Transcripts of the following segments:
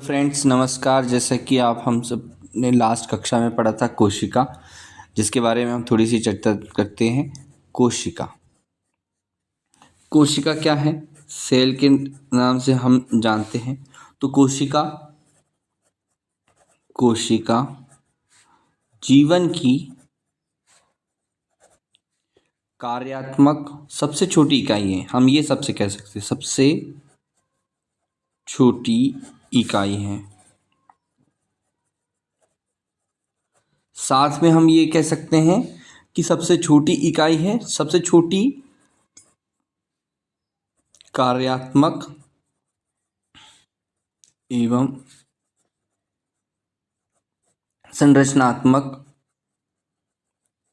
Friends नमस्कार। जैसा कि आप हम सब ने लास्ट कक्षा में पढ़ा था कोशिका, जिसके बारे में हम थोड़ी सी चर्चा करते हैं। कोशिका कोशिका क्या है? सेल के नाम से हम जानते हैं। तो कोशिका कोशिका जीवन की कार्यात्मक सबसे छोटी इकाई है। हम ये सबसे कह सकते हैं, सबसे छोटी इकाई है। साथ में हम ये कह सकते हैं कि सबसे छोटी इकाई है, सबसे छोटी कार्यात्मक एवं संरचनात्मक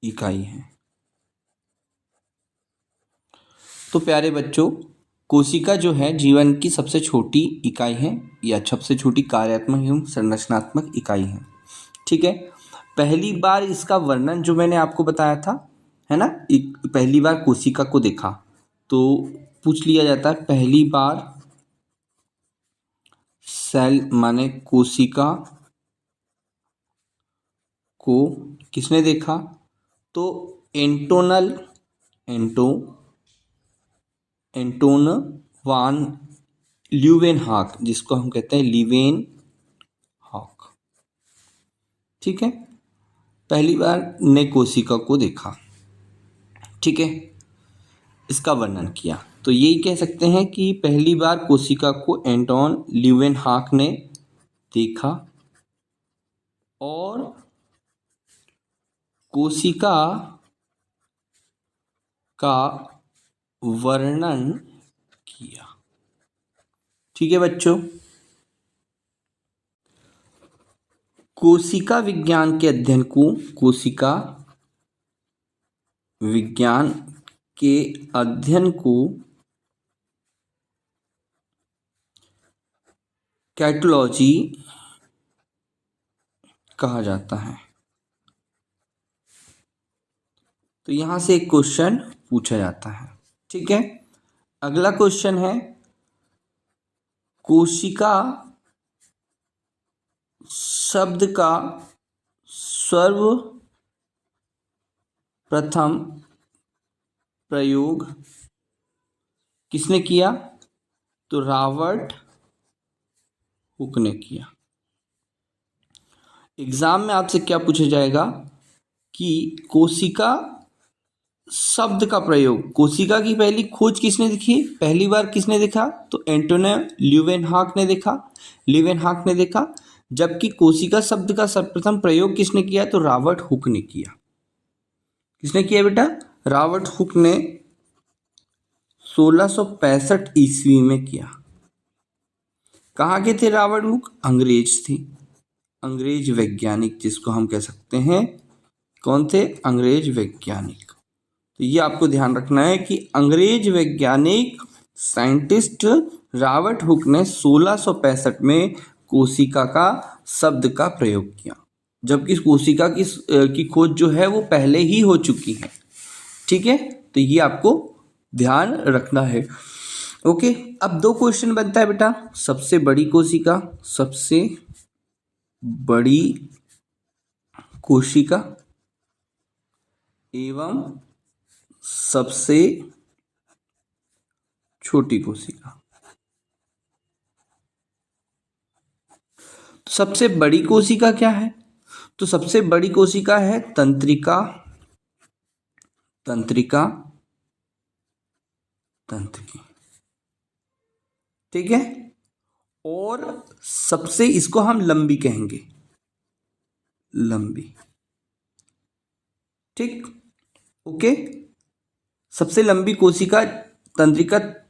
इकाई है। तो प्यारे बच्चों, कोशिका जो है जीवन की सबसे छोटी इकाई है या सबसे छोटी कार्यात्मक एवं संरचनात्मक इकाई है। ठीक है। पहली बार इसका वर्णन जो मैंने आपको बताया था, है ना, पहली बार कोशिका को देखा तो पूछ लिया जाता है, पहली बार सेल माने कोशिका को किसने देखा? तो एंटोन वान ल्यूवेनहॉक, जिसको हम कहते हैं लीवेनहॉक। ठीक है, पहली बार ने कोशिका को देखा। ठीक है, इसका वर्णन किया। तो यही कह सकते हैं कि पहली बार कोशिका को एंटोन ल्यूवेनहॉक ने देखा और कोशिका का वर्णन किया। ठीक है बच्चों, कोशिका विज्ञान के अध्ययन को कैटोलॉजी कहा जाता है। तो यहां से एक क्वेश्चन पूछा जाता है। ठीक है, अगला क्वेश्चन है, कोशिका शब्द का सर्वप्रथम प्रयोग किसने किया? तो रॉबर्ट हुक ने किया। एग्जाम में आपसे क्या पूछा जाएगा कि कोशिका शब्द का प्रयोग, कोशिका की पहली खोज किसने देखी, पहली बार किसने देखा? तो एंटोन ल्यूवेनहॉक ने देखा। जबकि कोशिका शब्द का सर्वप्रथम प्रयोग किसने किया? तो रॉबर्ट हुक ने किया। किसने किया बेटा? रॉबर्ट हुक ने 1665 ईस्वी में किया। कहाँ के थे रॉबर्ट हुक? अंग्रेज थे, अंग्रेज वैज्ञानिक, जिसको हम कह सकते हैं। कौन थे? अंग्रेज वैज्ञानिक। तो ये आपको ध्यान रखना है कि अंग्रेज वैज्ञानिक साइंटिस्ट रॉबर्ट हुक ने 1665 में कोशिका का शब्द का प्रयोग किया, जबकि कोशिका की खोज जो है वो पहले ही हो चुकी है। ठीक है, तो ये आपको ध्यान रखना है। ओके, अब दो क्वेश्चन बनता है बेटा, सबसे बड़ी कोशिका एवं सबसे छोटी कोशिका। तो सबसे बड़ी कोशिका क्या है? तो सबसे बड़ी कोशिका है तंत्रिका तंत्रिकी। ठीक है, और सबसे इसको हम लंबी कहेंगे, लंबी। ठीक, ओके। सबसे लंबी कोशिका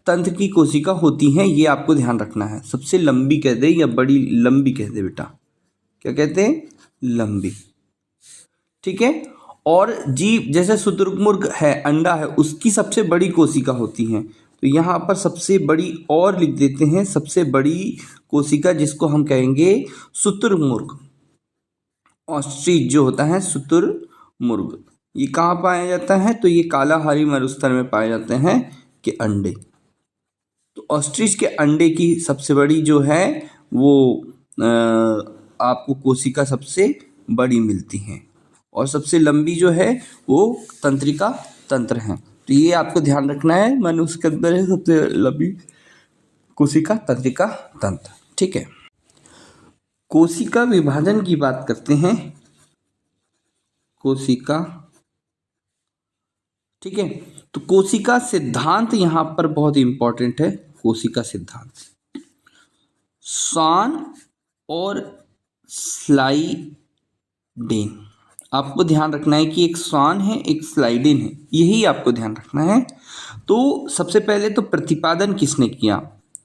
तंत्र की कोशिका होती है, ये आपको ध्यान रखना है। सबसे लंबी कह दे या बड़ी लंबी कह दे बेटा, क्या कहते हैं? लंबी। ठीक है, और जीव जैसे शुतुरमुर्ग है, अंडा है, उसकी सबसे बड़ी कोशिका होती है। तो यहाँ पर सबसे बड़ी और लिख देते हैं, सबसे बड़ी कोशिका जिसको हम कहेंगे शुतुरमुर्ग। ऑस्ट्रिच जो होता है शुतुरमुर्ग, ये कहाँ पाया जाता है? तो ये कालाहारी मरुस्थल में पाए जाते हैं के अंडे। तो ऑस्ट्रिच के अंडे की सबसे बड़ी जो है वो आपको कोशिका सबसे बड़ी मिलती हैं और सबसे लंबी जो है वो तंत्रिका तंत्र है। तो ये आपको ध्यान रखना है, मनुष्य के अंदर है सबसे लंबी कोशिका तंत्रिका तंत्र। ठीक है, कोशिका विभाजन की बात करते हैं। कोशिका, ठीक है, तो कोशिका सिद्धांत यहां पर बहुत इंपॉर्टेंट है। कोशिका सिद्धांत, शॉन और स्लाइडेन, आपको ध्यान रखना है कि एक शॉन है एक स्लाइडेन है, यही आपको ध्यान रखना है। तो सबसे पहले तो प्रतिपादन किसने किया,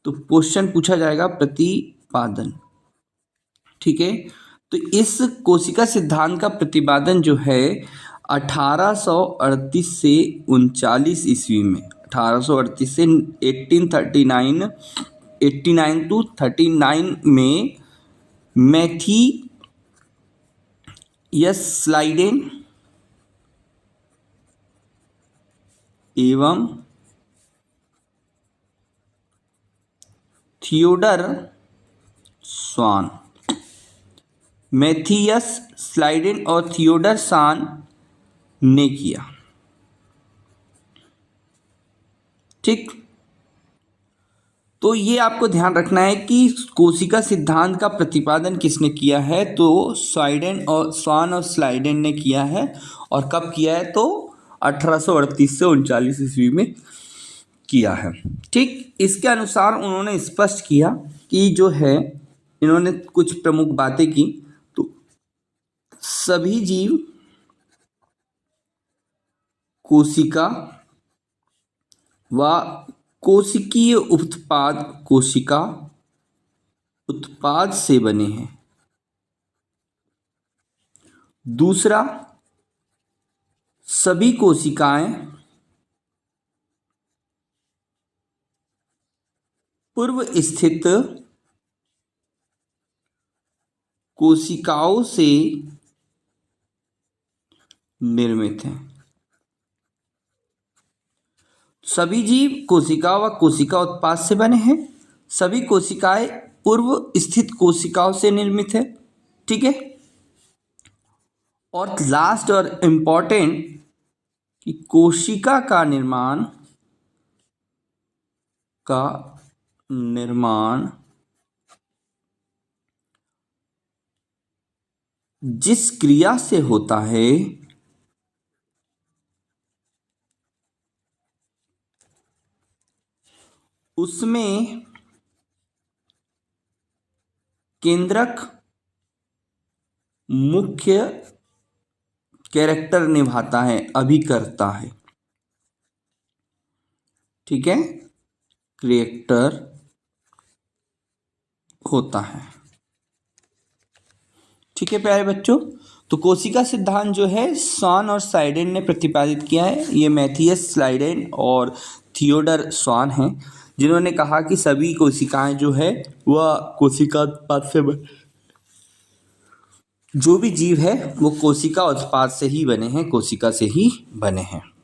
तो क्वेश्चन पूछा जाएगा प्रतिपादन। ठीक है, तो इस कोशिका सिद्धांत का प्रतिपादन जो है 1838 से 39 ईस्वी में, 1838 से 1889 टू 39 में मैथियस स्लाइडेन एवं थियोडर स्वान, मैथियस स्लाइडेन और थियोडर स्वान ने किया। ठीक, तो ये आपको ध्यान रखना है कि कोशिका सिद्धांत का प्रतिपादन किसने किया है, तो स्वान और स्लाइडेन ने किया है। और कब किया है, तो 1838 से 39 ईस्वी में किया है। ठीक, इसके अनुसार उन्होंने स्पष्ट किया कि जो है, इन्होंने कुछ प्रमुख बातें की। तो सभी जीव कोशिका व कोशिकीय उत्पाद कोशिका उत्पाद से बने हैं। दूसरा, सभी कोशिकाएं पूर्व स्थित कोशिकाओं से निर्मित हैं। सभी जीव कोशिका व कोशिका उत्पाद से बने हैं। सभी कोशिकाएं पूर्व स्थित कोशिकाओं से निर्मित है। ठीक है, और लास्ट और इम्पॉर्टेंट कि कोशिका का निर्माण जिस क्रिया से होता है उसमें केंद्रक मुख्य कैरेक्टर निभाता है, अभिकर्ता है। ठीक है, कैरेक्टर होता है। ठीक है प्यारे बच्चों, तो कोशिका सिद्धांत जो है स्वान और स्लाइडेन ने प्रतिपादित किया है। ये मैथियस स्लाइडेन और थियोडर स्वान हैं, जिन्होंने कहा कि सभी कोशिकाएं जो है वह कोशिका उत्पाद से जो भी जीव है वो कोशिका उत्पाद से ही बने हैं, कोशिका से ही बने हैं।